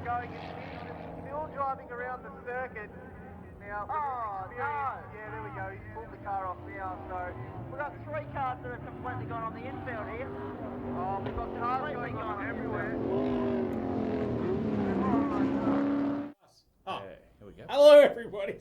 going. He's still driving around the circuit now. Oh, no. Yeah, there we go. He's pulled the car off now. So we've got 3 cars that have completely gone on the infield here. Oh, we've got cars going on everywhere. Oh, here we go. Hello, everybody.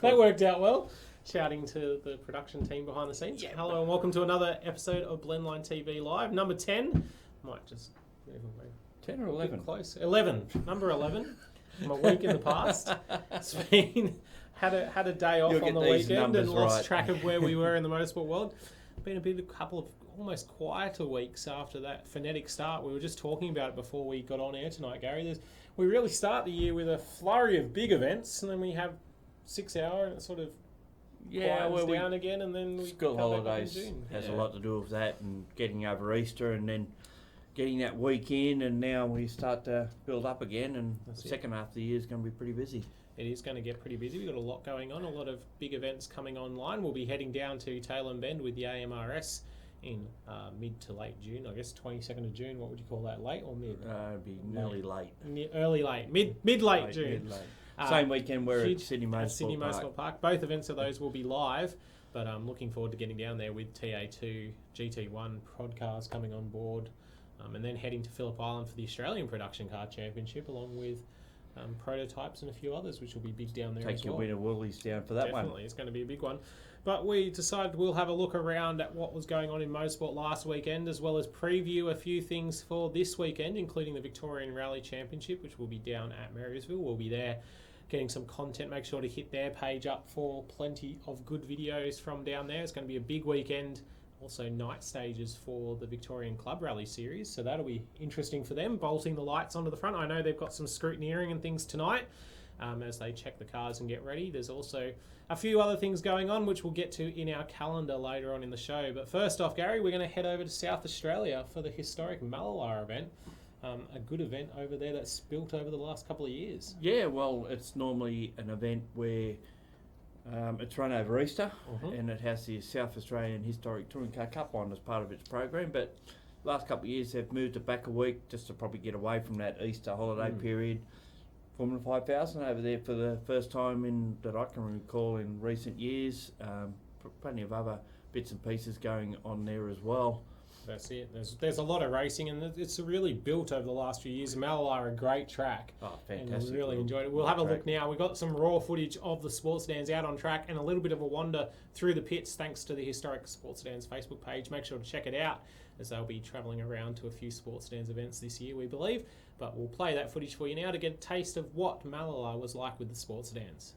That worked out well. Shouting to the production team behind the scenes. Yeah. Hello and welcome to another episode of Blendline TV Live, number 10. Might just move away. 10 or 11? Close. 11. Number 11. I'm a week in the past. It's been had a day off on the weekend and lost track of where we were in the motorsport world. Been a couple of almost quieter weeks after that frenetic start. We were just talking about it before we got on air tonight, Gary. We really start the year with a flurry of big events, and then we have 6 hour and it sort of well, down again, and then we school come back up in holidays June. has a lot to do with that, and getting over Easter, and then getting that weekend, and now we start to build up again, and the second half of the year is going to be pretty busy. It is going to get pretty busy. We've got a lot going on, a lot of big events coming online. We'll be heading down to Tailem and Bend with the AMRS in mid to late June. I guess 22nd of June. What would you call that? Late or mid? It'd be nearly late. Early late. Mid-late June. Mid-late. Same weekend we're at Sydney Motorsport Park. Both events of those will be live, but I'm looking forward to getting down there with TA2, GT1 prod cars coming on board, and then heading to Phillip Island for the Australian Production Car Championship, along with prototypes and a few others, which will be big down there as well. Take your winner woolies down for that one. Definitely, it's going to be a big one. But we decided we'll have a look around at what was going on in motorsport last weekend, as well as preview a few things for this weekend, including the Victorian Rally Championship, which will be down at Marysville. We'll be there getting some content. Make sure to hit their page up for plenty of good videos from down there. It's going to be a big weekend. Also night stages for the Victorian Club Rally Series, so that'll be interesting for them, bolting the lights onto the front. I know they've got some scrutineering and things tonight as they check the cars and get ready. There's also a few other things going on, which we'll get to in our calendar later on in the show. But first off, Gary, we're going to head over to South Australia for the historic Mallala event. A good event over there that's built over the last couple of years. Yeah, well, it's normally an event where it's run over Easter, and it has the South Australian Historic Touring Car Cup on as part of its program. But last couple of years they've moved it back a week just to probably get away from that Easter holiday period. Formula 5000 over there for the first time that I can recall in recent years. Plenty of other bits and pieces going on there as well. That's it. There's a lot of racing, and it's really built over the last few years. Mallala are a great track. Oh, fantastic. And we really enjoyed it. We'll have a look now. We've got some raw footage of the Sports Sedans out on track and a little bit of a wander through the pits thanks to the historic Sports Sedans Facebook page. Make sure to check it out, as they'll be travelling around to a few Sports Sedans events this year, we believe. But we'll play that footage for you now to get a taste of what Mallala was like with the Sports Sedans.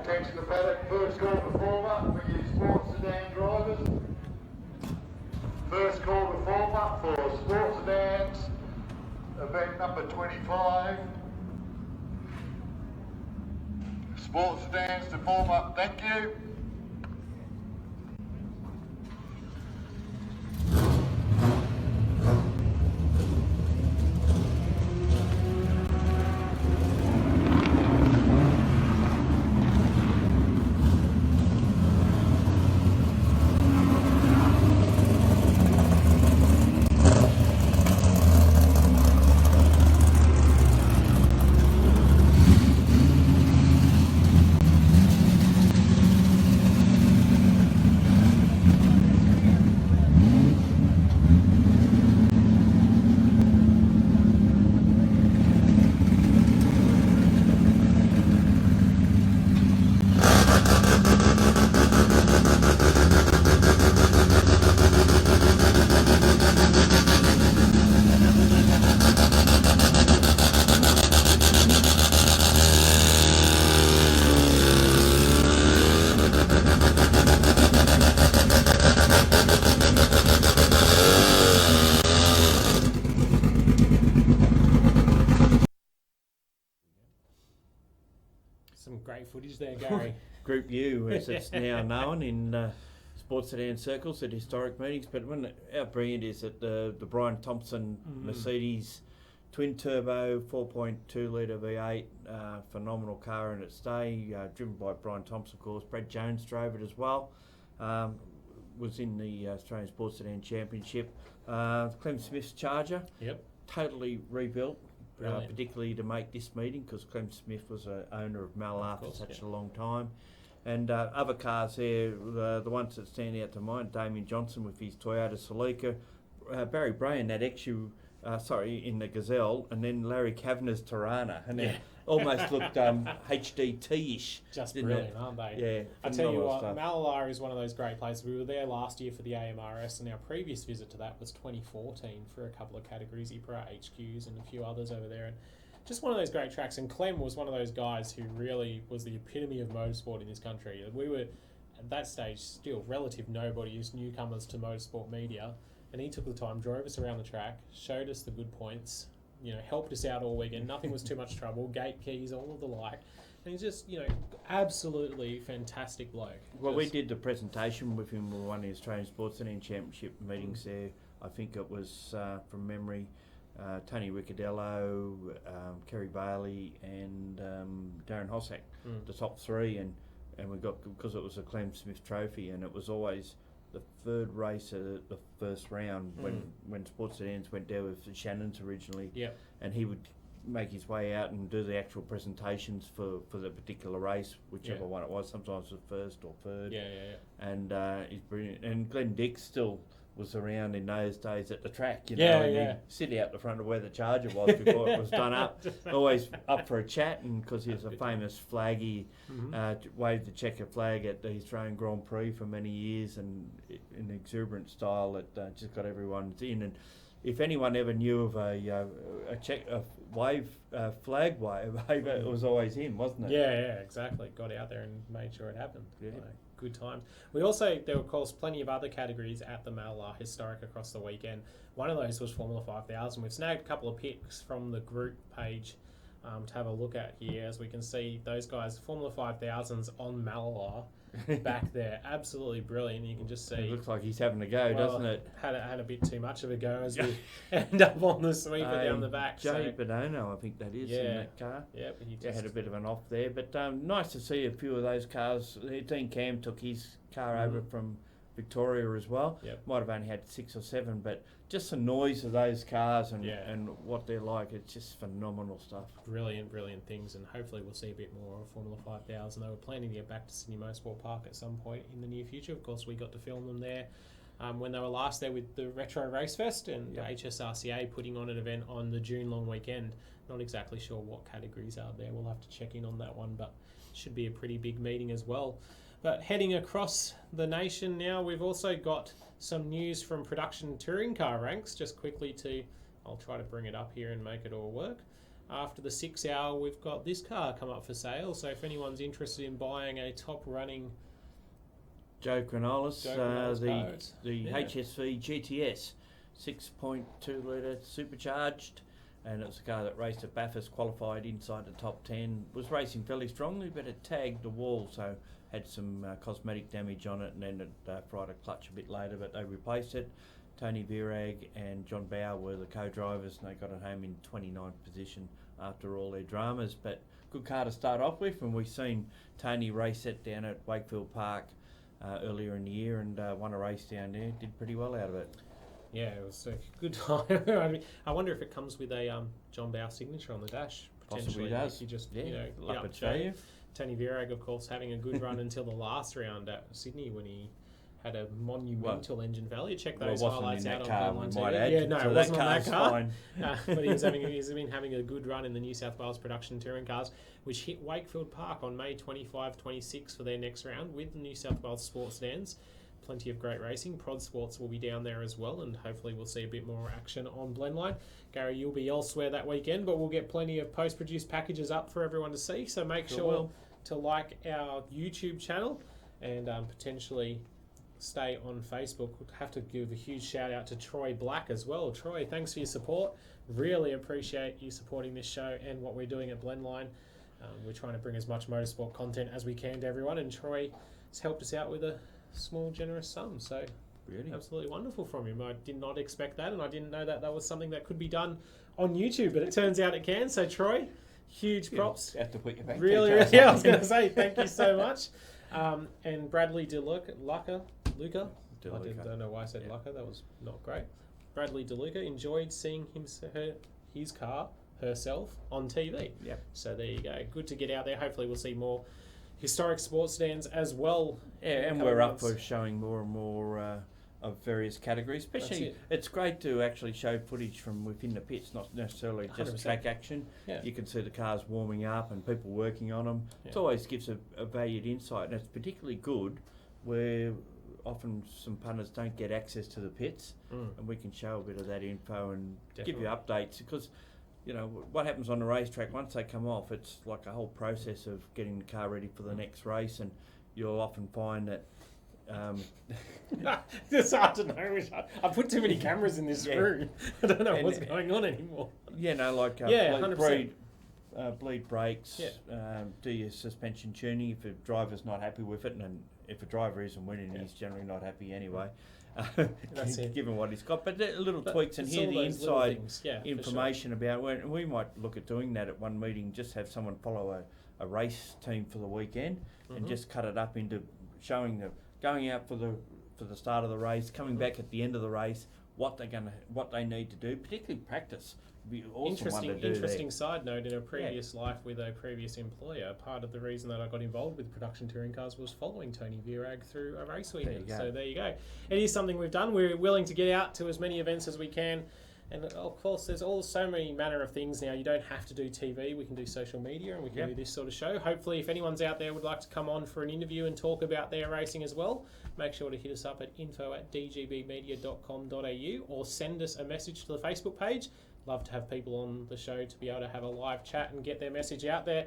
Attention the paddock, first call performer for your Sports Sedan drivers. First call performer for Sports Sedans, event number 25. Sports Sedans to form up, thank you. Some great footage there, Gary. Group U, as it's now known in Sports Sedan circles at historic meetings. But when our brand is at the Brian Thompson Mercedes twin turbo 4.2 litre V8, phenomenal car in its day, driven by Brian Thompson, of course. Brad Jones drove it as well. Was in the Australian Sports Sedan Championship. Clem Smith's Charger, totally rebuilt. Particularly to make this meeting, because Clem Smith was an owner of Mallala for such a long time. And other cars there, the ones that stand out to mind, Damien Johnson with his Toyota Celica, Barry Brayan, that in the Gazelle, and then Larry Kavanagh's Tirana, and it almost looked HDT-ish. Just brilliant, aren't they? Yeah. I tell you what, Mallala is one of those great places. We were there last year for the AMRS, and our previous visit to that was 2014 for a couple of categories, IPRA, HQs, and a few others over there. And just one of those great tracks. And Clem was one of those guys who really was the epitome of motorsport in this country. We were, at that stage, still relative nobodies, newcomers to motorsport media. And he took the time, drove us around the track, showed us the good points, helped us out all weekend. Nothing was too much trouble, gate keys, all of the like. And he's just, absolutely fantastic bloke. Well, we did the presentation with him on one of the Australian Sports Sedan Championship meetings there. I think it was, from memory, Tony Ricciardello, Kerry Bailey and Darren Hossack, the top three. And we got, because it was a Clem Smith trophy, and it was always the third race of the first round when Sports Sedans went there with the Shannons originally, and he would make his way out and do the actual presentations for the particular race, whichever one it was. Sometimes the first or third. And he's brilliant. And Glenn Dix still was around in those days at the track, and he'd sit out the front of where the Charger was before it was done up. Always up for a chat, and because he was a famous flaggy, waved the checker flag at the Australian Grand Prix for many years, and in an exuberant style that just got everyone in. And if anyone ever knew of a flag wave, it was always him, wasn't it? Yeah, exactly. Got out there and made sure it happened. Good times. There were, of course, plenty of other categories at the Mallala Historic across the weekend. One of those was Formula 5000. We've snagged a couple of pics from the group page to have a look at here. As we can see, those guys, Formula 5000s on Mallala, back there. Absolutely brilliant. You can just see. It looks like he's having a go, doesn't it? Had a bit too much of a go as we end up on the sweeper down the back. Jay Bonono, I think that is, in that car. Yeah, but he had a bit of an off there. But nice to see a few of those cars. Dean Cam took his car over from Victoria as well. Might have only had 6 or 7, but just the noise of those cars and what they're like, it's just phenomenal stuff. Brilliant things, and hopefully we'll see a bit more of Formula 5000. They were planning to get back to Sydney Motorsport Park at some point in the near future. Of course, we got to film them there when they were last there with the Retro Race Fest, and HSRCA putting on an event on the June long weekend. Not exactly sure what categories are there. We'll have to check in on that one, but should be a pretty big meeting as well. But heading across the nation now, we've also got some news from production touring car ranks. Just quickly I'll try to bring it up here and make it all work. After the 6 hour, we've got this car come up for sale. So if anyone's interested in buying a top running Joe Cronolis, the HSV GTS, 6.2 litre supercharged. And it was a car that raced at Bathurst, qualified inside the top 10. Was racing fairly strongly, but it tagged the wall, so had some cosmetic damage on it, and then it fried a clutch a bit later, but they replaced it. Tony Virag and John Bauer were the co-drivers, and they got it home in 29th position after all their dramas. But good car to start off with, and we've seen Tony race it down at Wakefield Park earlier in the year, and won a race down there. Did pretty well out of it. Yeah, it was a good time. I wonder if it comes with a John Bauer signature on the dash. Possibly does. You just, up its value. Tony Virag, of course, having a good run until the last round at Sydney when he had a monumental engine failure. Check those highlights out on Online TV. Yeah, no, it wasn't on that car. But he's been having a good run in the New South Wales production touring cars, which hit Wakefield Park on May 25-26 for their next round with the New South Wales Sports Sedans. Plenty of great racing. Prod Sports will be down there as well, and hopefully we'll see a bit more action on Blendline. Gary, you'll be elsewhere that weekend, but we'll get plenty of post-produced packages up for everyone to see, so make sure to like our YouTube channel and potentially stay on Facebook. We'll have to give a huge shout out to Troy Black as well. Troy, thanks for your support. Really appreciate you supporting this show and what we're doing at Blendline. We're trying to bring as much motorsport content as we can to everyone, and Troy has helped us out with a small, generous sum. So Really? absolutely wonderful from him. I did not expect that, and I didn't know that was something that could be done on YouTube, but it turns out it can. So Troy, huge props. You have to put your bank Really, details yeah, on. I was going to say thank you so much. And Bradley Luca. I don't know why I said Luca. That was not great. Bradley DeLuca enjoyed seeing his car herself on TV. Yep. So there you go. Good to get out there. Hopefully we'll see more historic sports sedans as well. Yeah, and we're up for showing more and more of various categories. Especially, it's great to actually show footage from within the pits, not necessarily just 100%. track action. Yeah. You can see the cars warming up and people working on them. Yeah. It always gives a valued insight, and it's particularly good where often some punters don't get access to the pits, and we can show a bit of that info and give you updates, because you know what happens on the racetrack. Once they come off, it's like a whole process of getting the car ready for the next race, and you'll often find that it's hard to know. I put too many cameras in this room. I don't know what's going on anymore. Like 100%. Bleed brakes, Yeah. do your suspension tuning if a driver's not happy with it, and if a driver isn't winning, he's generally not happy anyway. That's it. Given what he's got, but little tweaks and it's hear all the those little inside things. Yeah, for information about when we might look at doing that at one meeting. Just have someone follow a race team for the weekend and just cut it up into showing going out for the start of the race, coming back at the end of the race, what they need to do, particularly practice. Be awesome Interesting side note, in a previous life with a previous employer, part of the reason that I got involved with production touring cars was following Tony Virag through a race weekend. So there you go. It is something we've done. We're willing to get out to as many events as we can. And of course, there's so many manner of things now. You don't have to do TV. We can do social media, and we can do this sort of show. Hopefully, if anyone's out there would like to come on for an interview and talk about their racing as well, make sure to hit us up at info@dgbmedia.com.au or send us a message to the Facebook page. Love to have people on the show to be able to have a live chat and get their message out there.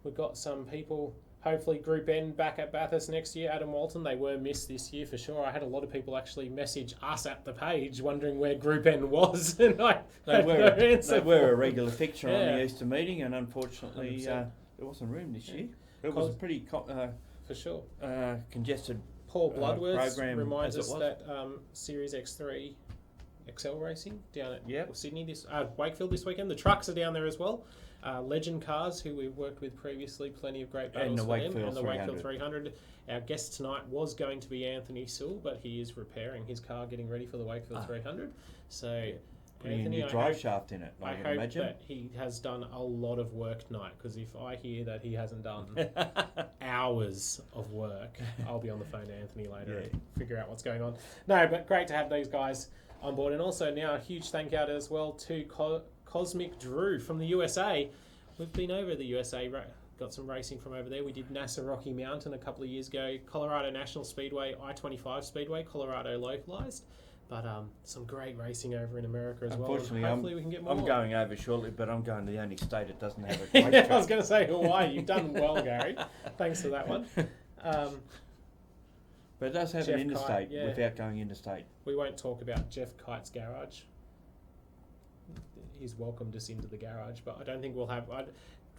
We've got some people, hopefully Group N back at Bathurst next year. Adam Walton, they were missed this year for sure. I had a lot of people actually message us at the page wondering where Group N was, and I had no answer. They were a regular fixture on the Easter meeting, and unfortunately there wasn't room this year. It was a pretty for sure congested Paul Bloodworth program reminds us that Series X3 XL Racing down at Sydney Wakefield this weekend. The trucks are down there as well. Legend Cars, who we've worked with previously, plenty of great battles for them, and the Wakefield 300. Our guest tonight was going to be Anthony Sewell, but he is repairing his car, getting ready for the Wakefield 300. So Anthony, a drive shaft in it, I hope that he has done a lot of work tonight, because if I hear that he hasn't done hours of work, I'll be on the phone to Anthony later and figure out what's going on. No, but great to have these guys on board. And also now a huge thank you as well to Cosmic Drew from the USA. We've been over the USA, got some racing from over there. We did NASA Rocky Mountain a couple of years ago, Colorado National Speedway, I-25 Speedway, Colorado localized. But some great racing over in America as well. Unfortunately, hopefully we can get more. I'm going over shortly, but I'm going to the only state that doesn't have a racetrack. I was going to say Hawaii. You've done well, Gary. Thanks for that one. But it does have Jeff an interstate Kite, without going interstate. We won't talk about Jeff Kite's garage. He's welcomed us into the garage, but I don't think we'll have...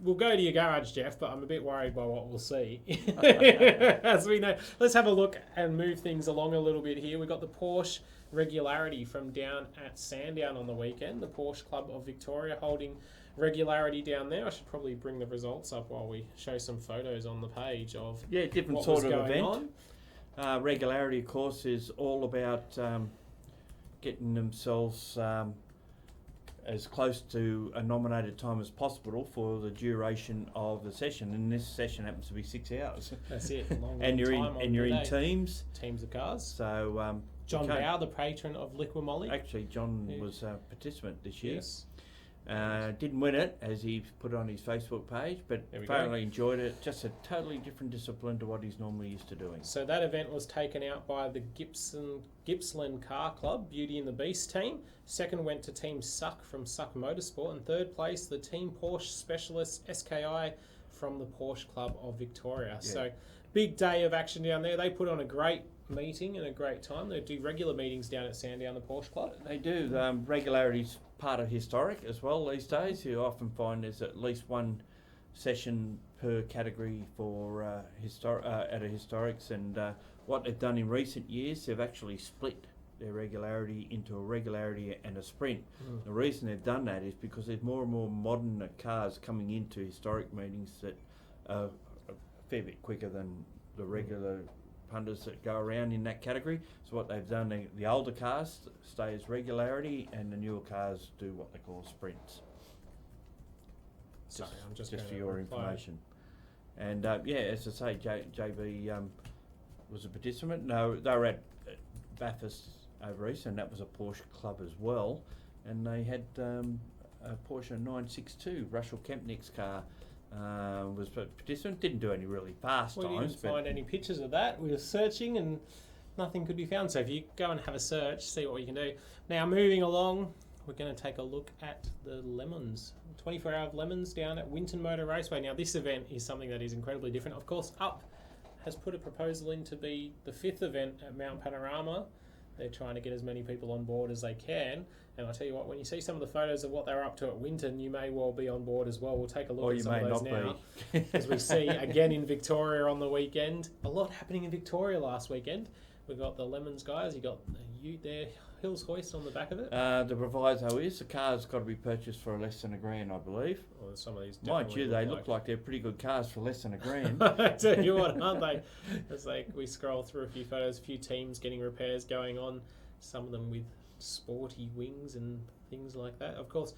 We'll go to your garage, Jeff, but I'm a bit worried by what we'll see. As we know, let's have a look and move things along a little bit here. We've got the Porsche regularity from down at Sandown on the weekend. The Porsche Club of Victoria holding regularity down there. I should probably bring the results up while we show some photos on the page of different what sort was of going event. on. Regularity, of course, is all about getting themselves as close to a nominated time as possible for the duration of the session, and this session happens to be 6 hours. That's it. And you're in teams of cars. So John Bow, the patron of Liqui-Moly. Actually, John was a participant this year. Yes. Didn't win it, as he put on his Facebook page, but thoroughly enjoyed it. Just a totally different discipline to what he's normally used to doing. So that event was taken out by the Gippsland Car Club, Beauty and the Beast team. Second went to Team Suck from Suck Motorsport. And third place, the Team Porsche Specialist SKI from the Porsche Club of Victoria. Yeah. So big day of action down there. They put on a great meeting and a great time. They do regular meetings down at Sandown, the Porsche Club. They do. Regularity's part of historic as well these days. You often find there's at least one session per category for at a historics, and what they've done in recent years, they've actually split their regularity into a regularity and a sprint. The reason they've done that is because there's more and more modern cars coming into historic meetings that are a fair bit quicker than the regular punters that go around in that category. So what they've done, the older cars stay as regularity and the newer cars do what they call sprints. Sorry, I'm just for your information. And as I say, JB was a participant. No, they were at Bathurst over east, and that was a Porsche club as well. And they had a Porsche 962, Russell Kempnick's car, was a participant. Didn't do any really fast times. We didn't find any pictures of that. We were searching and nothing could be found. So if you go and have a search, see what you can do. Now, moving along, we're going to take a look at the Lemons. 24 Hour of Lemons down at Winton Motor Raceway. Now, this event is something that is incredibly different. Of course, Up has put a proposal in to be the 5th event at Mount Panorama. They're trying to get as many people on board as they can. And I'll tell you what, when you see some of the photos of what they're up to at Winton, you may well be on board as well. We'll take a look at some of those now. As we see again in Victoria on the weekend. A lot happening in Victoria last weekend. We've got the Lemons guys. You got Ute there, Hills Hoist on the back of it. The proviso is the car's got to be purchased for less than $1,000, I believe. Well, some of these mind you, they look like they're pretty good cars for less than $1,000. I tell you what, aren't they? It's like we scroll through a few photos, a few teams getting repairs going on. Some of them with sporty wings and things like that. Of course,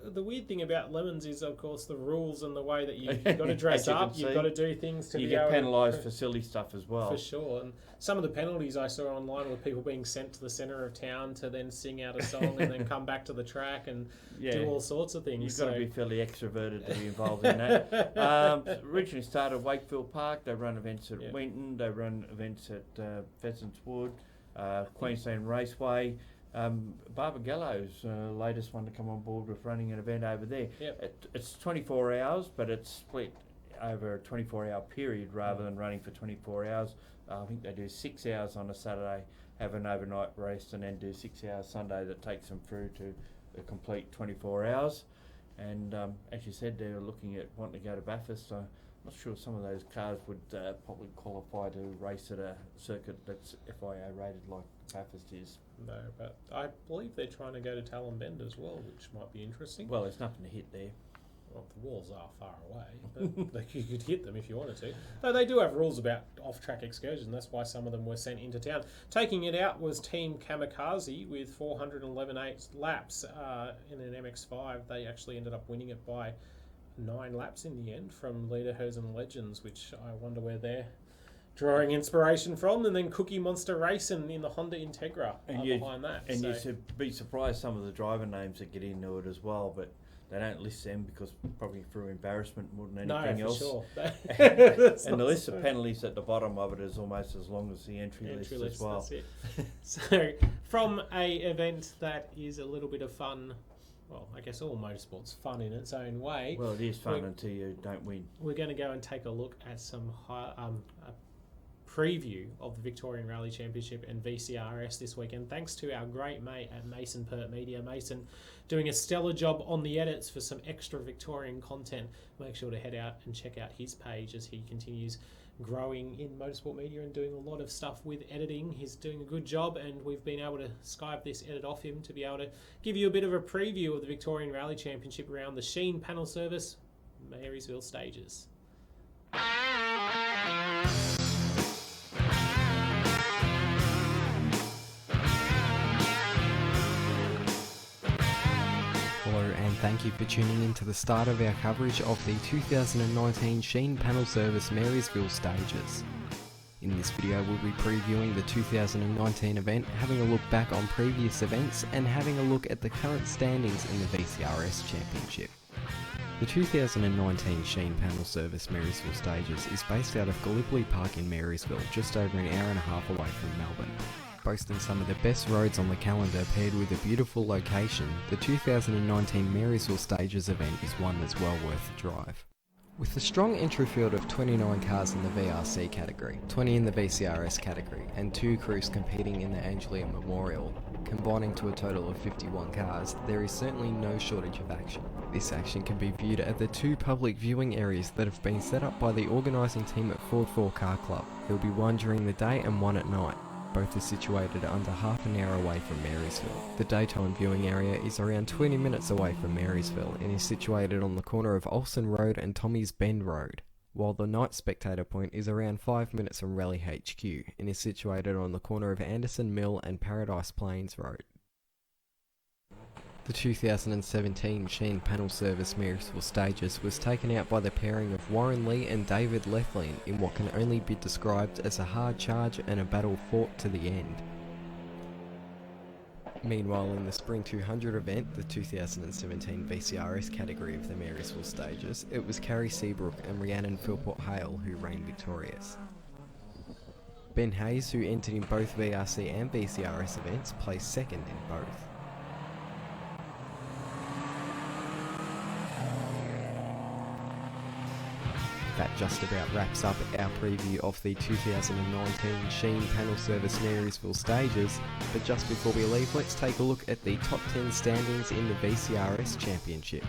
the weird thing about Lemons is, of course, the rules and the way that you've got to dress up. You've got to do things to you be get able penalised for silly stuff as well. For sure. And some of the penalties I saw online were people being sent to the centre of town to then sing out a song and then come back to the track and do all sorts of things. You've got to be fairly extroverted to be involved in that. Originally started at Wakefield Park. They run events at Winton. They run events at Pheasants Wood, Queensland Raceway. Barbara Gallo's latest one to come on board with running an event over there. It's 24 hours, but it's split over a 24-hour period rather than running for 24 hours. I think they do 6 hours on a Saturday, have an overnight race, and then do 6 hours Sunday that takes them through to a complete 24 hours. And as you said, they're looking at wanting to go to Bathurst. I'm not sure some of those cars would probably qualify to race at a circuit that's FIA rated like Bathurst is. No, but I believe they're trying to go to Talon Bend as well, which might be interesting. Well, there's nothing to hit there. Well, the walls are far away, but you could hit them if you wanted to. Though they do have rules about off-track excursion. That's why some of them were sent into town. Taking it out was Team Kamikaze with 411 laps in an MX-5. They actually ended up winning it by 9 laps in the end from Lederhosen Legends, which I wonder where they're drawing inspiration from. And then Cookie Monster Racing in the Honda Integra behind that. And you should be surprised some of the driver names that get into it as well, but they don't list them because probably through embarrassment more than anything else. Sure. And the list of penalties at the bottom of it is almost as long as the entry list as well. That's it. So from a event that is a little bit of fun, well, I guess all motorsport's fun in its own way. Well, it is fun until you don't win. We're going to go and take a look at some preview of the Victorian Rally Championship and VCRS this weekend, thanks to our great mate at Mason Pert Media. Mason doing a stellar job on the edits for some extra Victorian content. Make sure to head out and check out his page as he continues growing in motorsport media and doing a lot of stuff with editing. He's doing a good job, and we've been able to Skype this edit off him to be able to give you a bit of a preview of the Victorian Rally Championship around the Sheen Panel Service Marysville stages. And thank you for tuning in to the start of our coverage of the 2019 Sheen Panel Service Marysville stages. In this video we'll be previewing the 2019 event, having a look back on previous events and having a look at the current standings in the VCRS Championship. The 2019 Sheen Panel Service Marysville stages is based out of Gallipoli Park in Marysville, just over an hour and a half away from Melbourne. Boasting some of the best roads on the calendar paired with a beautiful location, the 2019 Marysville Stages event is one that's well worth the drive. With a strong entry field of 29 cars in the VRC category, 20 in the VCRS category, and 2 crews competing in the Angelia Memorial, combining to a total of 51 cars, there is certainly no shortage of action. This action can be viewed at the 2 public viewing areas that have been set up by the organising team at Ford 4 Car Club. There will be one during the day and one at night. Both are situated under half an hour away from Marysville. The daytime viewing area is around 20 minutes away from Marysville and is situated on the corner of Olsen Road and Tommy's Bend Road, while the night spectator point is around 5 minutes from Rally HQ and is situated on the corner of Anderson Mill and Paradise Plains Road. The 2017 Sheen Panel Service Marysville Stages was taken out by the pairing of Warren Lee and David Lethlin in what can only be described as a hard charge and a battle fought to the end. Meanwhile, in the Spring 200 event, the 2017 VCRS category of the Marysville Stages, it was Carrie Seabrook and Rhiannon Philpott-Hale who reigned victorious. Ben Hayes, who entered in both VRC and VCRS events, placed second in both. That just about wraps up our preview of the 2019 Sheen Panel Service Marysville Stages, but just before we leave, let's take a look at the top 10 standings in the VCRS Championship.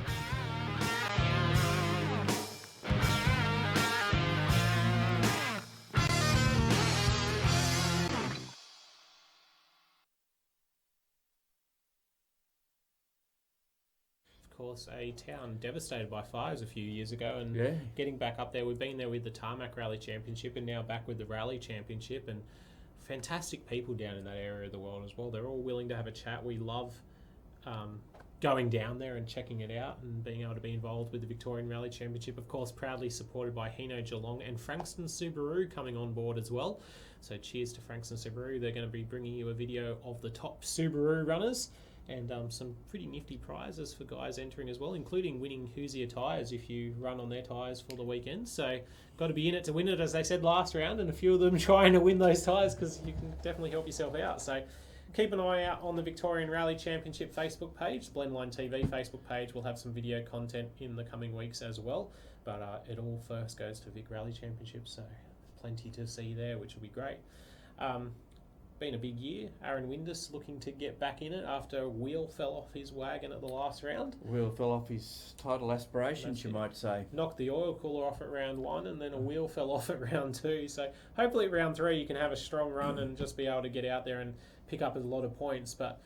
Course, a town devastated by fires a few years ago, and getting back up there. We've been there with the Tarmac Rally Championship and now back with the Rally Championship, and fantastic people down in that area of the world as well. They're all willing to have a chat. We love going down there and checking it out and being able to be involved with the Victorian Rally Championship, of course proudly supported by Hino Geelong and Frankston Subaru coming on board as well. So cheers to Frankston Subaru. They're going to be bringing you a video of the top Subaru runners and some pretty nifty prizes for guys entering as well, including winning Hoosier tyres if you run on their tyres for the weekend. So got to be in it to win it, as they said last round, and a few of them trying to win those tyres because you can definitely help yourself out. So keep an eye out on the Victorian Rally Championship Facebook page, the Blendline TV Facebook page. We'll have some video content in the coming weeks as well, but it all first goes to Vic Rally Championship, so plenty to see there, which will be great. Been a big year. Aaron Windus looking to get back in it after Wheel fell off his wagon at the last round. Wheel fell off his title aspirations, you might say. Knocked the oil cooler off at round 1 and then a wheel fell off at round 2. So hopefully at round 3 you can have a strong run and just be able to get out there and pick up a lot of points. But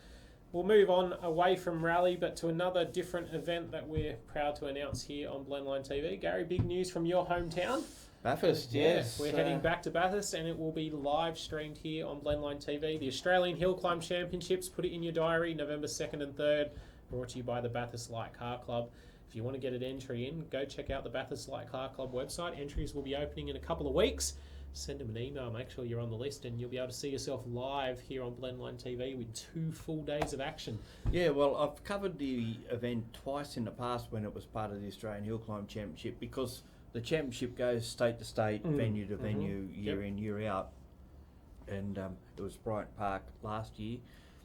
we'll move on away from rally, but to another different event that we're proud to announce here on Blendline TV. Gary, big news from your hometown. Bathurst, yes. We're heading back to Bathurst and it will be live streamed here on Blendline TV. The Australian Hill Climb Championships, put it in your diary, November 2nd and 3rd, brought to you by the Bathurst Light Car Club. If you want to get an entry in, go check out the Bathurst Light Car Club website. Entries will be opening in a couple of weeks. Send them an email, make sure you're on the list, and you'll be able to see yourself live here on Blendline TV with 2 full days of action. Yeah, well, I've covered the event twice in the past when it was part of the Australian Hill Climb Championship, because the championship goes state to state, venue to venue, year in, year out. And it was Bryant Park last year,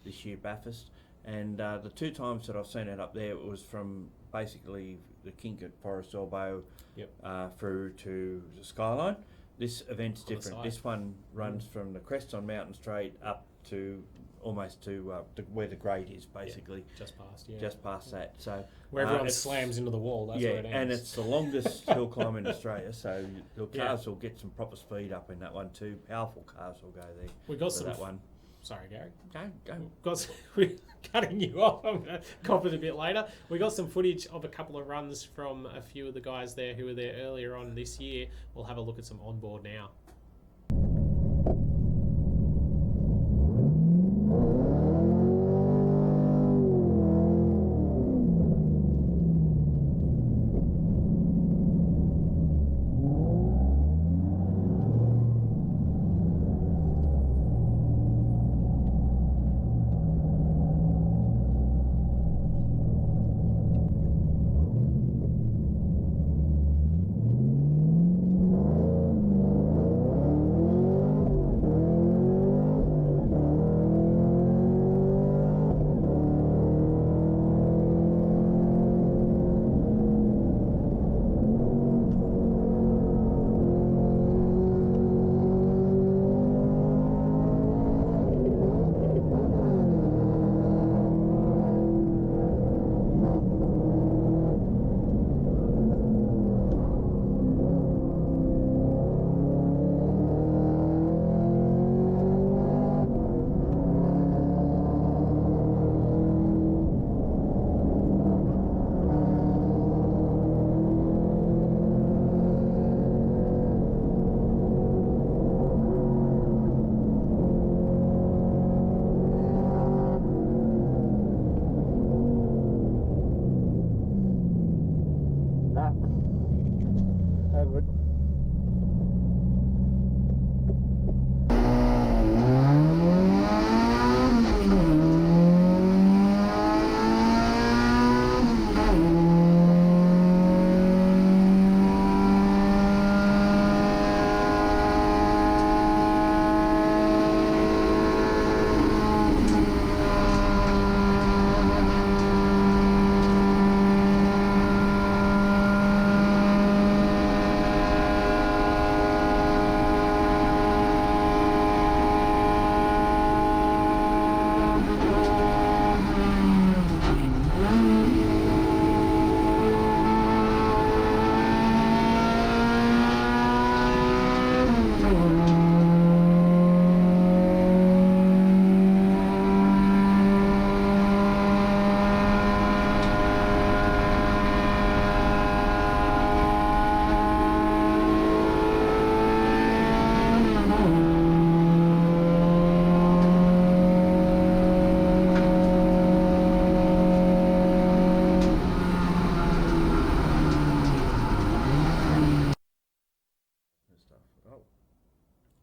this year Bathurst. And the 2 times that I've seen it up there, it was from basically the kink at Forest Elbow through to the Skyline. This event's different. This one runs from the crest on Mountain Straight up to almost to where the grade is, basically. Just past that. So where everyone slams into the wall, that's where it ends. And it's the longest hill climb in Australia, so the cars will get some proper speed up in that one too. Powerful cars will go there. We got some that one. Sorry, Gary. Go. We're cutting you off. I'm going to cop it a bit later. We got some footage of a couple of runs from a few of the guys there who were there earlier on this year. We'll have a look at some onboard now. How good?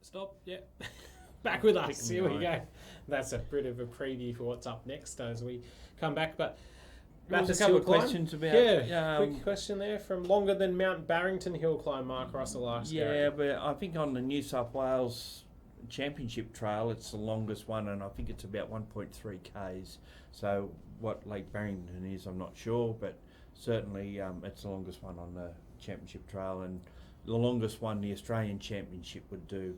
Stop, yeah. Back with us. Here we go. That's a bit of a preview for what's up next as we come back. But there was a couple of questions about... quick question there from longer than Mount Barrington hill climb, Mark Russell asked. Yeah, but I think on the New South Wales Championship Trail, it's the longest one, and I think it's about 1.3 k's. So what Lake Barrington is, I'm not sure, but certainly it's the longest one on the Championship Trail, and the longest one the Australian Championship would do.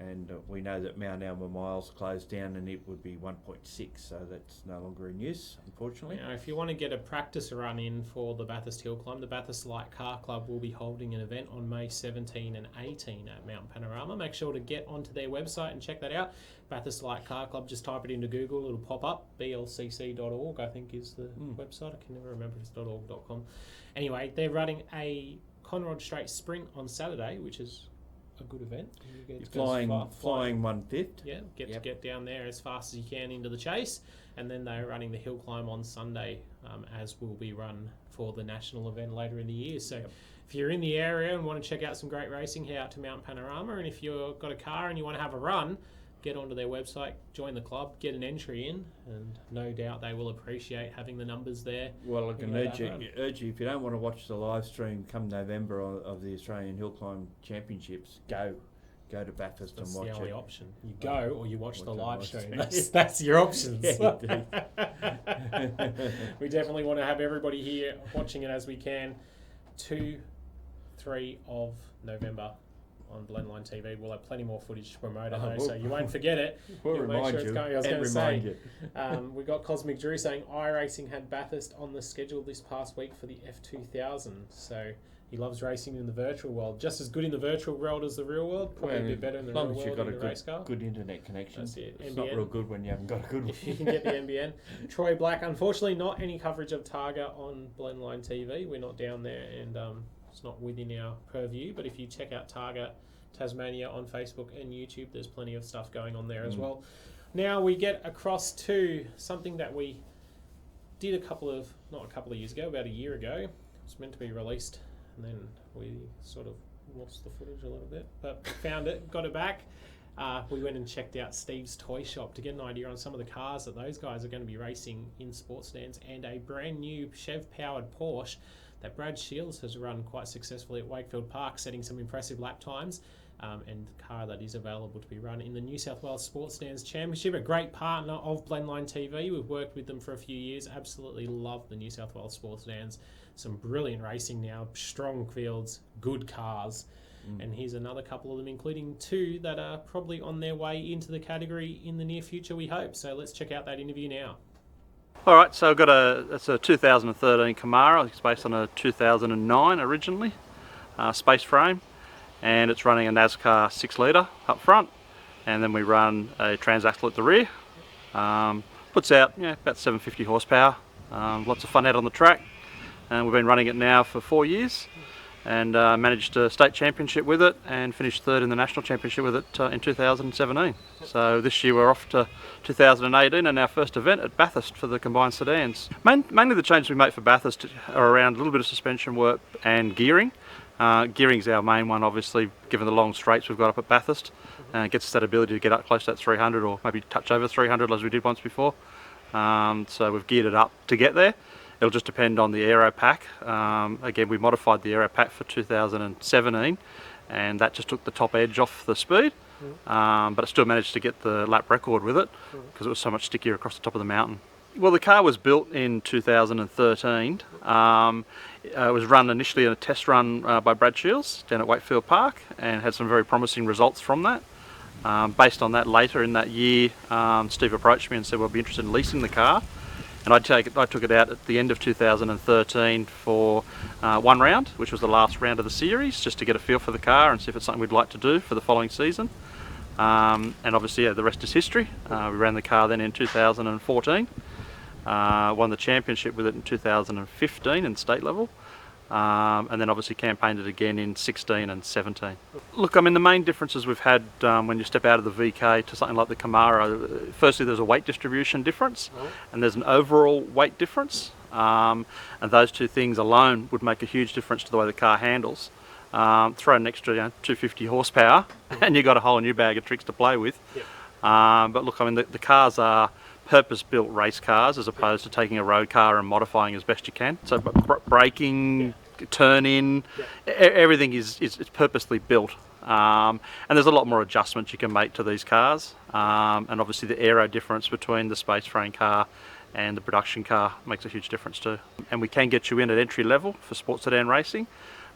And we know that Mount Alma Miles closed down and it would be 1.6, so that's no longer in use, unfortunately. Now, if you want to get a practice run in for the Bathurst Hill Climb, the Bathurst Light Car Club will be holding an event on May 17 and 18 at Mount Panorama. Make sure to get onto their website and check that out. Bathurst Light Car Club, just type it into Google, it'll pop up. blcc.org, I think, is the website. I can never remember if it's .org.com. Anyway, they're running a Conrod Straight Sprint on Saturday, which is a good event. Flying 1/5. Yeah, to get down there as fast as you can into the chase, and then they're running the hill climb on Sunday, as will be run for the national event later in the year. So if you're in the area and want to check out some great racing, head out to Mount Panorama, and if you've got a car and you want to have a run, get onto their website, join the club, get an entry in, and no doubt they will appreciate having the numbers there. Well, I can urge you, if you don't want to watch the live stream come November of the Australian Hill Climb Championships, go to Bathurst and watch it. That's the only option. You go or you watch the live stream. That's your options. Yeah, indeed. We definitely want to have everybody here watching it as we can. 2-3 of November on Blendline TV. We'll have plenty more footage to promote at home, so you won't forget it. We'll remind you. I was going to say, we got Cosmic Drew saying iRacing had Bathurst on the schedule this past week for the F2000. So he loves racing in the virtual world. Just as good in the virtual world as the real world. Probably a bit better in the real world in the race car. Good internet connection. That's it. It's NBN. not real good when you haven't got a good one. If you can get the NBN. Troy Black, unfortunately not any coverage of Targa on Blendline TV. We're not down there, and it's not within our purview. But if you check out Targa Tasmania on Facebook and YouTube, there's plenty of stuff going on there as well. Now we get across to something that we did not a couple of years ago, about a year ago. It was meant to be released, and then we sort of lost the footage a little bit, but found it, got it back. We went and checked out Steve's Toyshop to get an idea on some of the cars that those guys are going to be racing in Sports Sedans, and a brand new Chev-powered Porsche that Brad Shields has run quite successfully at Wakefield Park, setting some impressive lap times, and the car that is available to be run in the New South Wales Sports Sedans Championship, a great partner of Blendline TV. We've worked with them for a few years, absolutely love the New South Wales Sports Sedans. Some brilliant racing now, strong fields, good cars, and here's another couple of them, including two that are probably on their way into the category in the near future, we hope. So let's check out that interview now. All right, so I've got it's a 2013 Camaro. It's based on a 2009 originally, space frame, and it's running a NASCAR 6 litre up front, and then we run a transaxle at the rear. Puts out about 750 horsepower. Lots of fun out on the track, and we've been running it now for 4 years, and managed a state championship with it and finished third in the national championship with it in 2017. So this year we're off to 2018 and our first event at Bathurst for the combined sedans. Mainly the changes we make for Bathurst are around a little bit of suspension work and gearing. Gearing's our main one, obviously, given the long straights we've got up at Bathurst. It gets us that ability to get up close to that 300 or maybe touch over 300 as we did once before. So we've geared it up to get there. It'll just depend on the aero pack. Again, we modified the aero pack for 2017 and that just took the top edge off the speed. But it still managed to get the lap record with it because it was so much stickier across the top of the mountain. Well, the car was built in 2013. It was run initially in a test run by Brad Shields down at Wakefield Park and had some very promising results from that. Based on that, later in that year, Steve approached me and said, "Well, I'd be interested in leasing the car." And I took it out at the end of 2013 for one round, which was the last round of the series, just to get a feel for the car and see if it's something we'd like to do for the following season. And obviously, yeah, the rest is history. We ran the car then in 2014, won the championship with it in 2015 in state level, and then obviously campaigned it again in 16 and 17. Look, I mean, the main differences we've had when you step out of the VK to something like the Camaro, firstly there's a weight distribution difference and there's an overall weight difference, and those two things alone would make a huge difference to the way the car handles. Throw an extra 250 horsepower and you've got a whole new bag of tricks to play with. But look, I mean, the cars are purpose-built race cars as opposed to taking a road car and modifying as best you can. So braking, turn-in, everything is purposely built. And there's a lot more adjustments you can make to these cars. And obviously the aero difference between the space frame car and the production car makes a huge difference too. And we can get you in at entry level for sports sedan racing.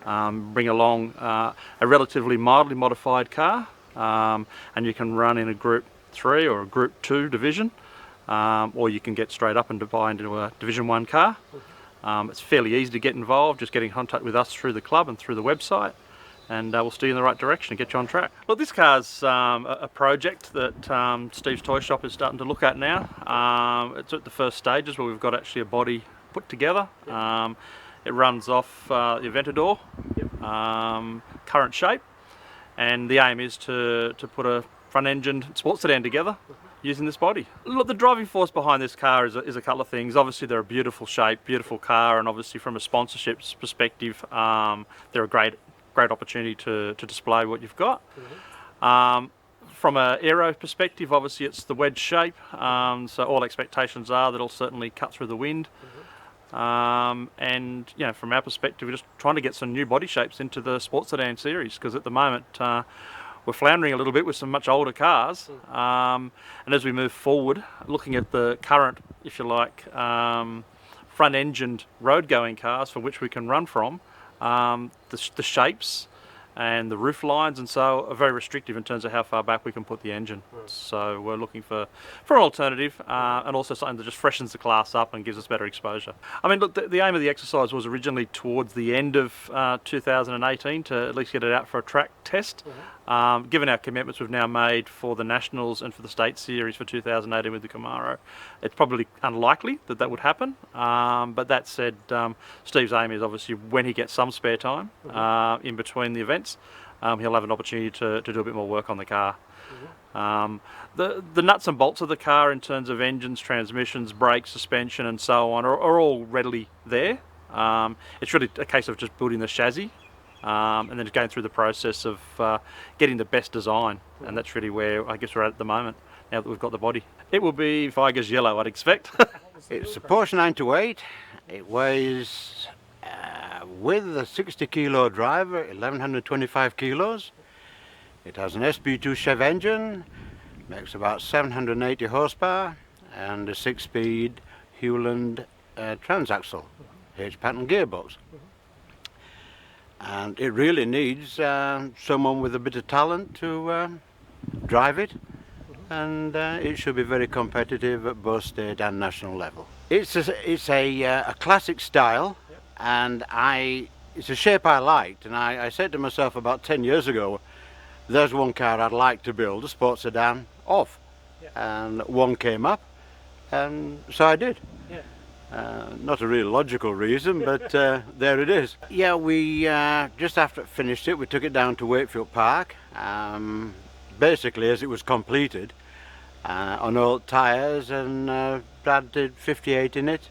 Bring along a relatively mildly modified car, and you can run in a Group 3 or a Group 2 division, or you can get straight up and buy into a Division 1 car. It's fairly easy to get involved, just get in contact with us through the club and through the website, and we'll steer you in the right direction and get you on track. Look, this car's a project that Steve's Toyshop is starting to look at now. It's at the first stages where we've got actually a body put together. It runs off the Aventador current shape, and the aim is to put a front-engined sports sedan together using this body. Look, the driving force behind this car is a couple of things. Obviously, they're a beautiful shape, beautiful car, and obviously from a sponsorship's perspective, they're a great opportunity to display what you've got. From an aero perspective, obviously it's the wedge shape, so all expectations are that it'll certainly cut through the wind. And you know, from our perspective, we're just trying to get some new body shapes into the sports sedan series, because at the moment we're floundering a little bit with some much older cars, and as we move forward, looking at the current, if you like, front-engined road-going cars for which we can run from, the shapes and the roof lines and so are very restrictive in terms of how far back we can put the engine. So we're looking for an alternative, and also something that just freshens the class up and gives us better exposure. I mean, look, the aim of the exercise was originally towards the end of 2018 to at least get it out for a track test. Given our commitments we've now made for the Nationals and for the State Series for 2018 with the Camaro, it's probably unlikely that would happen. But that said, Steve's aim is obviously when he gets some spare time in between the events, he'll have an opportunity to do a bit more work on the car. The nuts and bolts of the car in terms of engines, transmissions, brakes, suspension and so on are all readily there. It's really a case of just building the chassis, and then going through the process of getting the best design, and that's really where I guess we're at the moment, now that we've got the body. It will be Viger's yellow, I'd expect. It's a Porsche 928. It weighs, with a 60 kilo driver, 1125 kilos. It has an SB2 Chev engine, makes about 780 horsepower, and a 6-speed Hewland transaxle H-pattern gearbox. And it really needs someone with a bit of talent to drive it, and it should be very competitive at both state and national level. It's a classic style, and it's a shape I liked, and I said to myself about 10 years ago, there's one car I'd like to build, a sports sedan of, and one came up, and so I did. Not a real logical reason, but there it is. Yeah, we just after it finished it, we took it down to Wakefield Park, basically as it was completed, on old tyres, and Brad did 58 in it,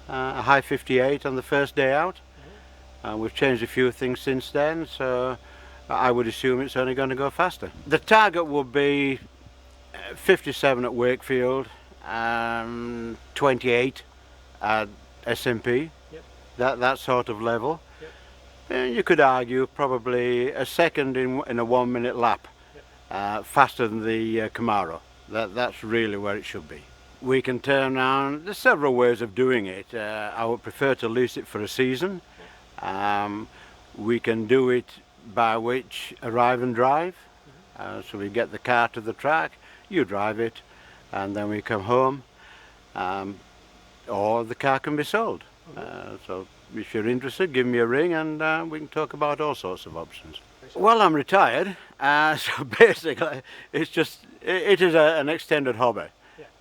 a high 58 on the first day out, and we've changed a few things since then, so I would assume it's only going to go faster. The target would be 57 at Wakefield, 28 at SMP, that sort of level. And you could argue probably a second in a 1 minute lap, faster than the Camaro. That's really where it should be. We can turn around, there's several ways of doing it. I would prefer to lease it for a season. We can do it by which arrive and drive. So we get the car to the track, you drive it, and then we come home. Or the car can be sold. So if you're interested, give me a ring and we can talk about all sorts of options. Well, I'm retired, so basically it is an extended hobby.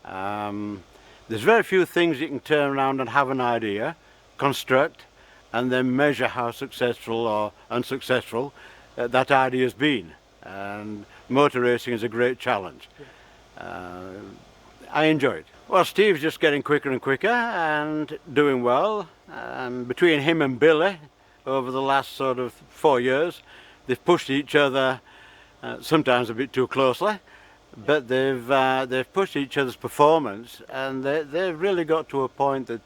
There's very few things you can turn around and have an idea, construct, and then measure how successful or unsuccessful that idea has been. And motor racing is a great challenge. I enjoy it. Well, Steve's just getting quicker and quicker and doing well. Between him and Billy, over the last sort of 4 years, they've pushed each other sometimes a bit too closely, but they've pushed each other's performance, and they've really got to a point that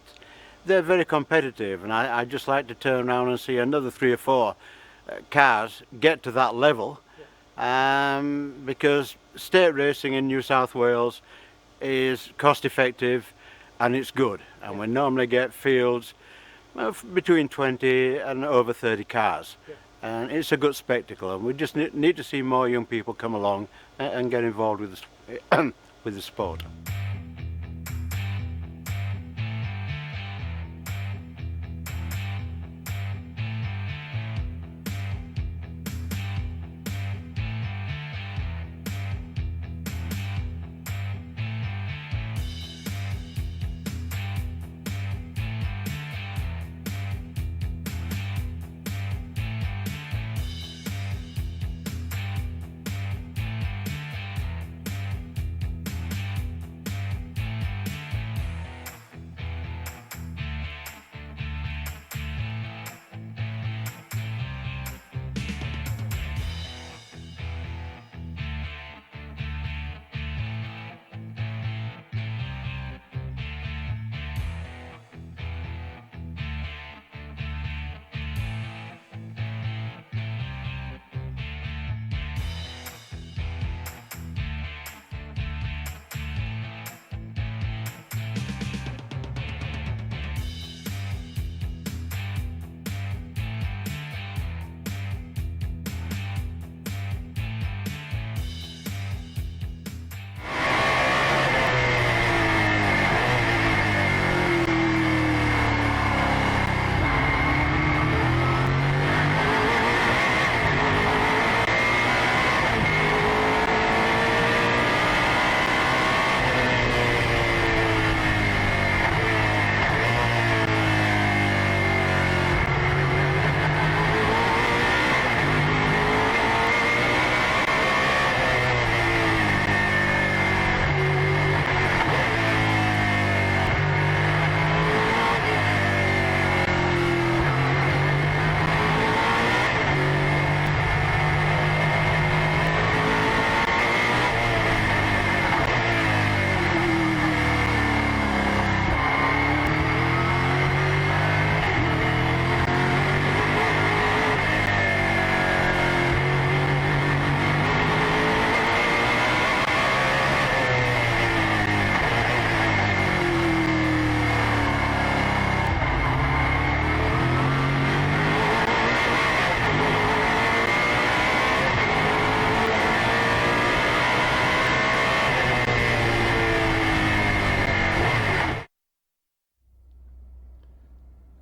they're very competitive. And I just like to turn around and see another 3 or 4 cars get to that level, because state racing in New South Wales is cost effective and it's good, and we normally get fields between 20 and over 30 cars, and it's a good spectacle, and we just need to see more young people come along and get involved with the sport.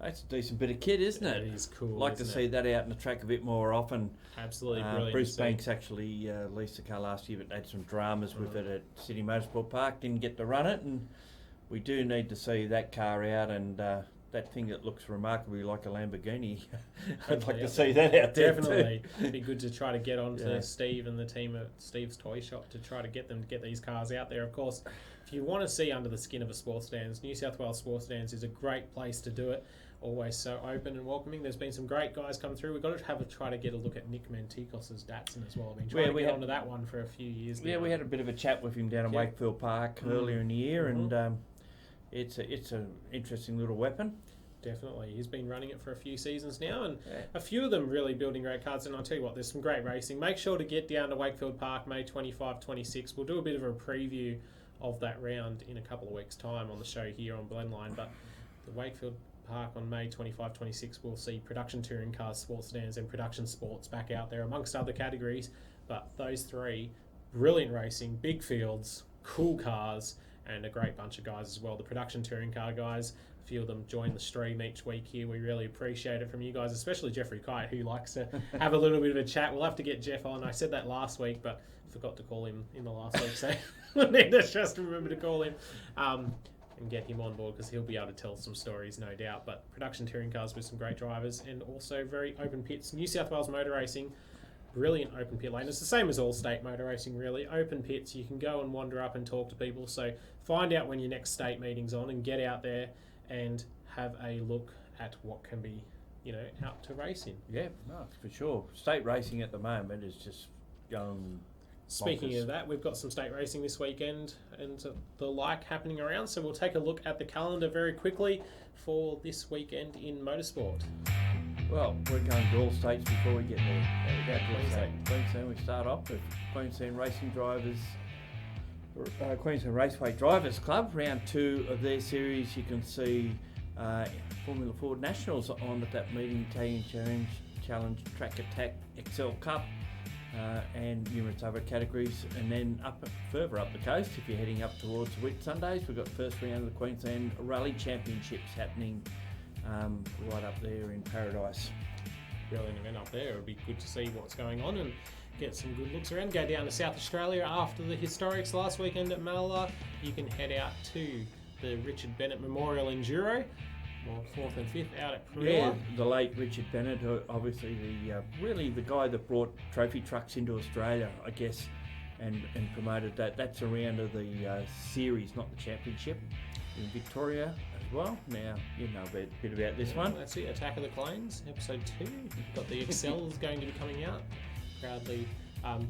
That's a decent bit of kit, isn't it? It is cool. Like to see that out in the track a bit more often. Absolutely brilliant. Bruce Banks actually leased a car last year, but had some dramas with it at City Motorsport Park. Didn't get to run it, and we do need to see that car out, and that thing that looks remarkably like a Lamborghini. I'd like to see that out there. Definitely. It'd be good to try to get on to Steve and the team at Steve's Toyshop to try to get them to get these cars out there. Of course, if you want to see under the skin of a Sports Sedans, New South Wales Sports Sedans is a great place to do it. always so open and welcoming. There's been some great guys come through. We've got to try to get a look at Nick Mantikos' Datsun as well. I've been trying to get onto that one for a few years now. Yeah, we had a bit of a chat with him down at Wakefield Park earlier in the year, and it's an interesting little weapon. Definitely. He's been running it for a few seasons now, and a few of them really building great cars. And I'll tell you what, there's some great racing. Make sure to get down to Wakefield Park, May 25, 26. We'll do a bit of a preview of that round in a couple of weeks' time on the show here on Blendline. But the Wakefield Park on May 25, 26, we'll see production touring cars, sports sedans, and production sports back out there, amongst other categories. But those three, brilliant racing, big fields, cool cars, and a great bunch of guys as well. The production touring car guys, a few of them join the stream each week here. We really appreciate it from you guys, especially Jeffrey Kite, who likes to have a little bit of a chat. We'll have to get Jeff on. I said that last week, but forgot to call him in the last week, so we need to just remember to call him and get him on board, because he'll be able to tell some stories, no doubt. But production touring cars with some great drivers, and also very open pits. New South Wales Motor Racing, brilliant open pit lane. It's the same as all state motor racing, really. Open pits, you can go and wander up and talk to people. So find out when your next state meeting's on, and get out there and have a look at what can be, out to racing. Yeah, no, for sure. State racing at the moment is just going. Speaking bonkers. of that, we've got some state racing this weekend and the like happening around. So we'll take a look at the calendar very quickly for this weekend in motorsport. Well, we're going to all states before we get there. There we go, Queensland. We start off with Queensland Racing Drivers, Queensland Raceway Drivers Club, round 2 of their series. You can see Formula Ford Nationals on at that meeting, Italian Challenge, Track Attack, Excel Cup, and numerous other categories. And then further up the coast, if you're heading up towards Whitsundays, we've got the first round of the Queensland Rally Championships happening right up there in Paradise. Brilliant event up there. It'll be good to see what's going on and get some good looks around. Go down to South Australia after the historics last weekend at Mallala. You can head out to the Richard Bennett Memorial Enduro, or 4th and 5th out at Perilla. Yeah, the late Richard Bennett, obviously really the guy that brought trophy trucks into Australia, I guess, and promoted that. That's a round of the series, not the championship, in Victoria as well. Now, you know a bit about this one. That's it, Attack of the Clones, episode 2. You've got the Excels going to be coming out, proudly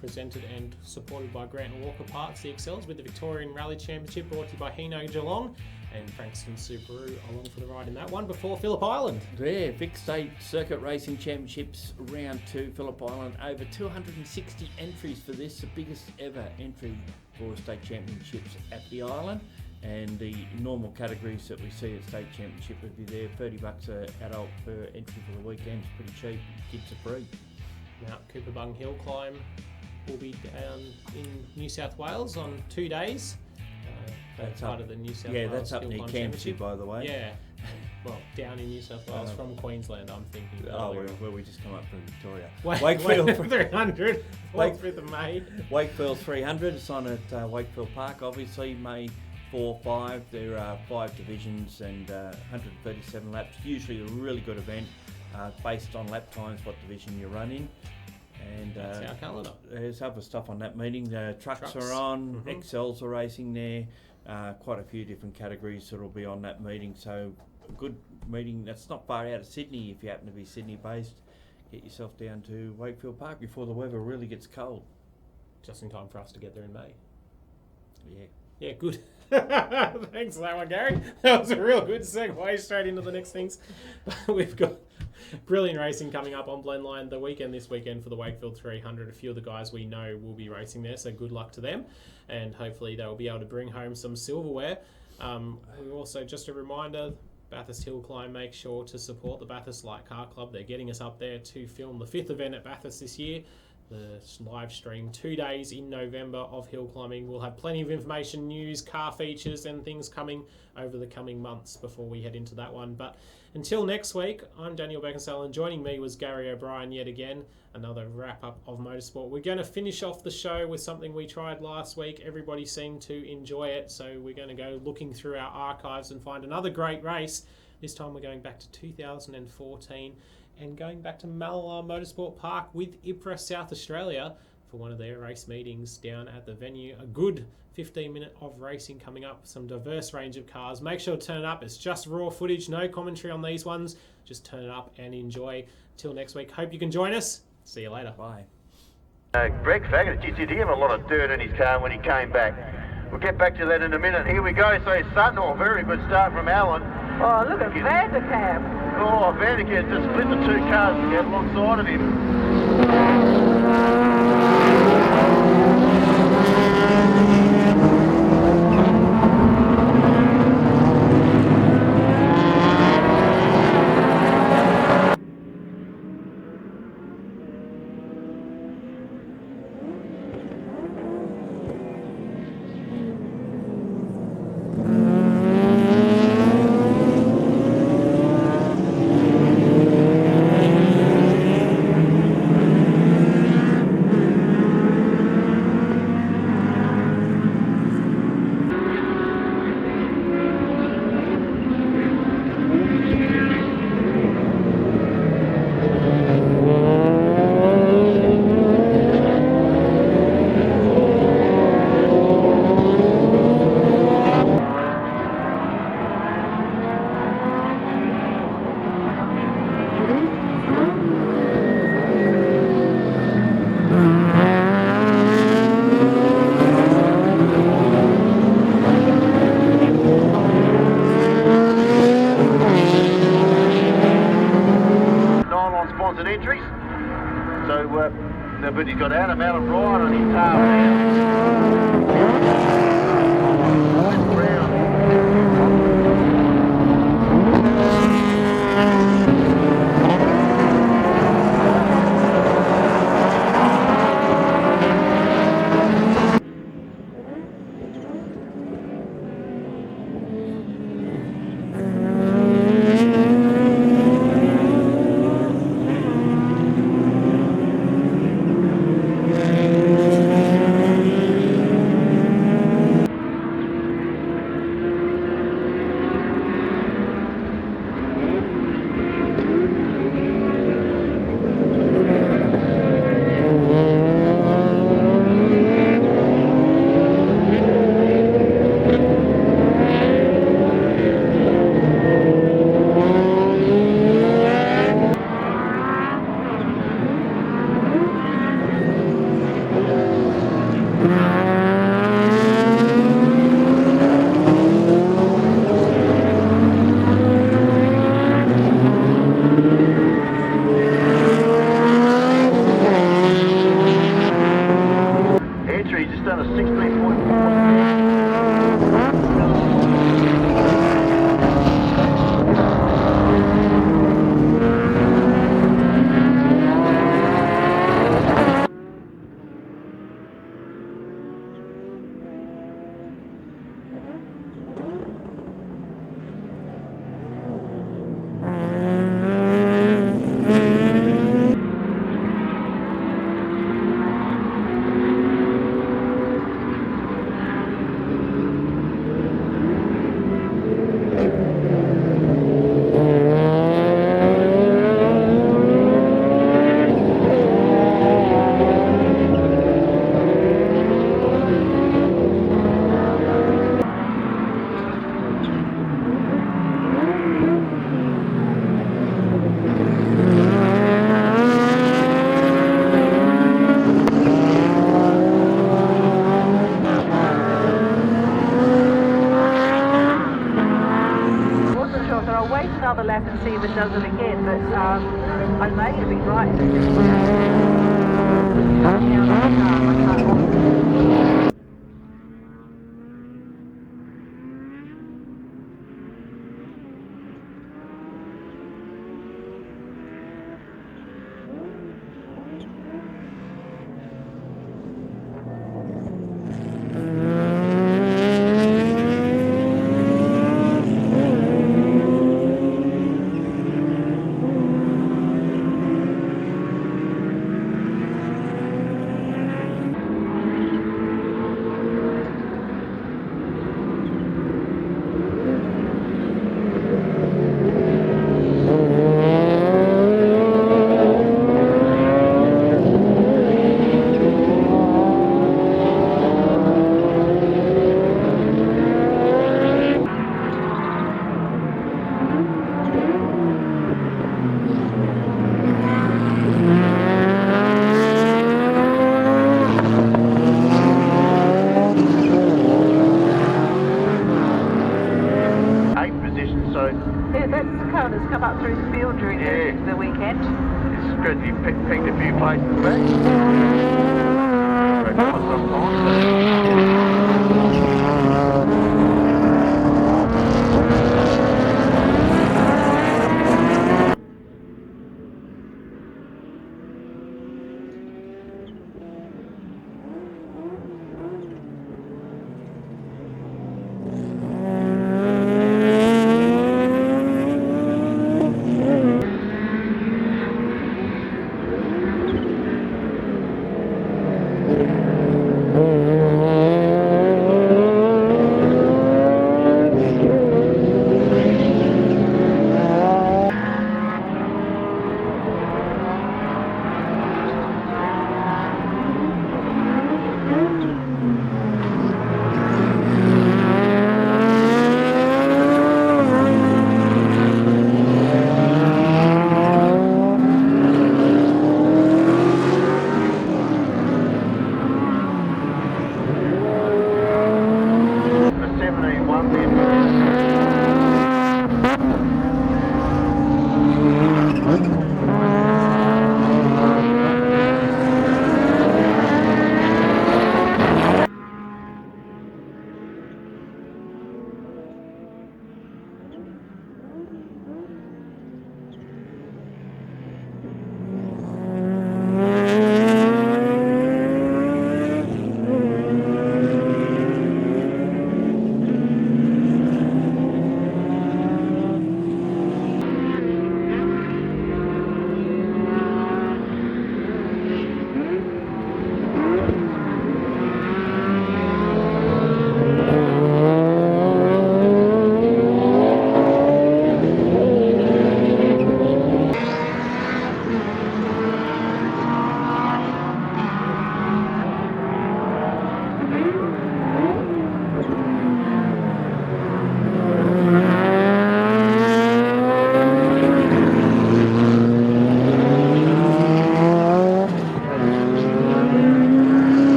presented and supported by Grant and Walker Parts, the Excels, with the Victorian Rally Championship brought to you by Hino Geelong and Frankston Subaru along for the ride in that one before Phillip Island. Yeah, Vic State Circuit Racing Championships round 2, Phillip Island. Over 260 entries for this, the biggest ever entry for state championships at the island. And the normal categories that we see at state championship would be there. $30 an adult per entry for the weekend. It's pretty cheap. Kids are free. Mount Cooperbung Hill Climb will be down in New South Wales on 2 days. That's part up, of the New South yeah, Wales that's up Hill near Climb Campsie, Championship. by the way. Yeah. Well, down in New South Wales from Queensland, I'm thinking. Where we just come up from Victoria. Wakefield 300, 4th of May. Wakefield 300, it's on at Wakefield Park, obviously, May 4, 5. There are 5 divisions and 137 laps. Usually a really good event based on lap times, what division you run in. And that's our calendar. There's other stuff on that meeting. The trucks are on, Excels are racing there. Quite a few different categories that will be on that meeting. So a good meeting that's not far out of Sydney. If you happen to be Sydney based, get yourself down to Wakefield Park before the weather really gets cold. Just in time for us to get there in May. Yeah. Yeah, good. Thanks for that one, Gary. That was a real good segue straight into the next things. We've got brilliant racing coming up on Blendline this weekend for the Wakefield 300. A few of the guys we know will be racing there, so good luck to them. And hopefully they'll be able to bring home some silverware. We also, just a reminder, Bathurst Hill Climb, make sure to support the Bathurst Light Car Club. They're getting us up there to film the 5th event at Bathurst this year. The live stream 2 days in November of hill climbing. We'll have plenty of information, news, car features and things coming over the coming months before we head into that one. But until next week, I'm Daniel Beckinsale, and joining me was Gary O'Brien yet again. Another wrap up of motorsport. We're going to finish off the show with something we tried last week. Everybody seemed to enjoy it, so we're going to go looking through our archives and find another great race. This time we're going back to 2014 and going back to Mallala Motorsport Park with IPRA South Australia for one of their race meetings down at the venue. A good 15-minute of racing coming up, some diverse range of cars. Make sure to turn it up. It's just raw footage, no commentary on these ones. Just turn it up and enjoy. Till next week, hope you can join us. See you later. Bye. Greg Faggett, did he have a lot of dirt in his car when he came back? We'll get back to that in a minute. Here we go. So Sutton, very good start from Alan. Oh, look at Vanderkamp. Oh, Vanderkamp just split the two cars out alongside of him. Entries. So, but he's got Adam right on his tail another lap and see if it does it again, but I may have been right. as he pegged a few places back.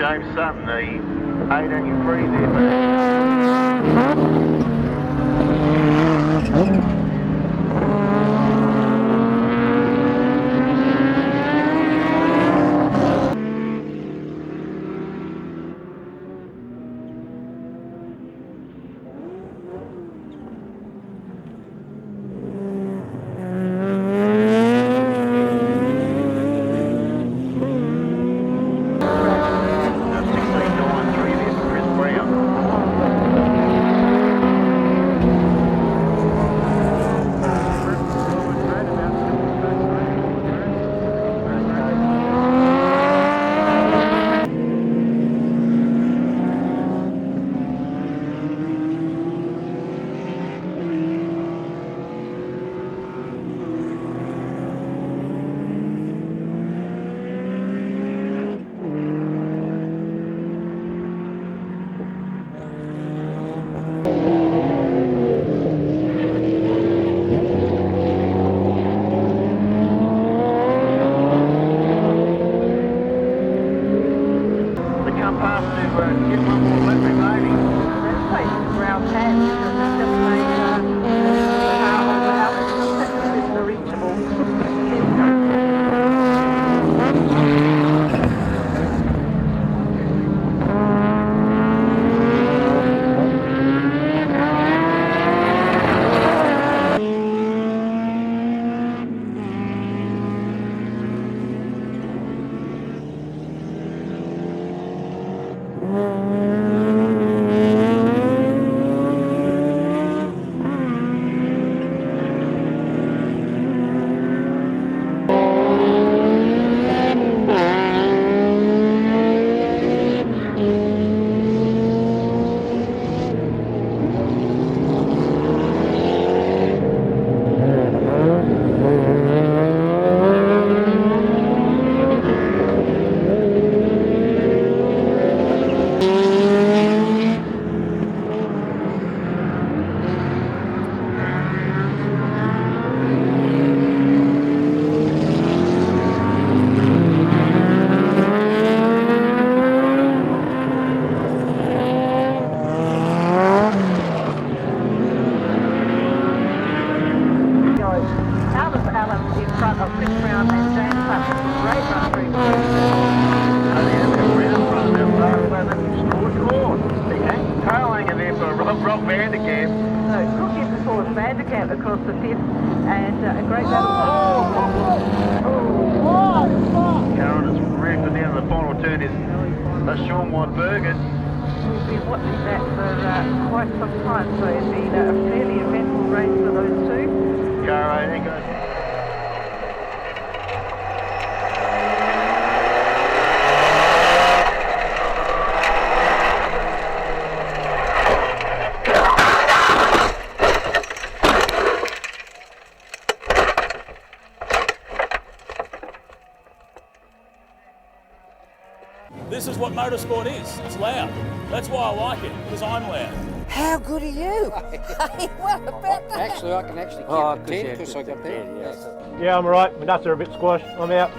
James Sutton, the 883 there. got Chris Brown and Dan Clapper. Great run through. Tailhanger there for Rob Vanderkamp. So Cook in the fourth, Vanderkamp across the fifth, and a great battle. Karen has ripped it down the final turn. Is Sean White Bergen. We've been watching that for quite some time, so it's been a fairly eventful race for those two. Caro, there goes. This is what motorsport is. It's loud. That's why I like it, because I'm loud. How good are you? What about that? Actually, I can actually keep the 10 because I got there. Yeah, I'm alright. My nuts are a bit squashed. I'm out.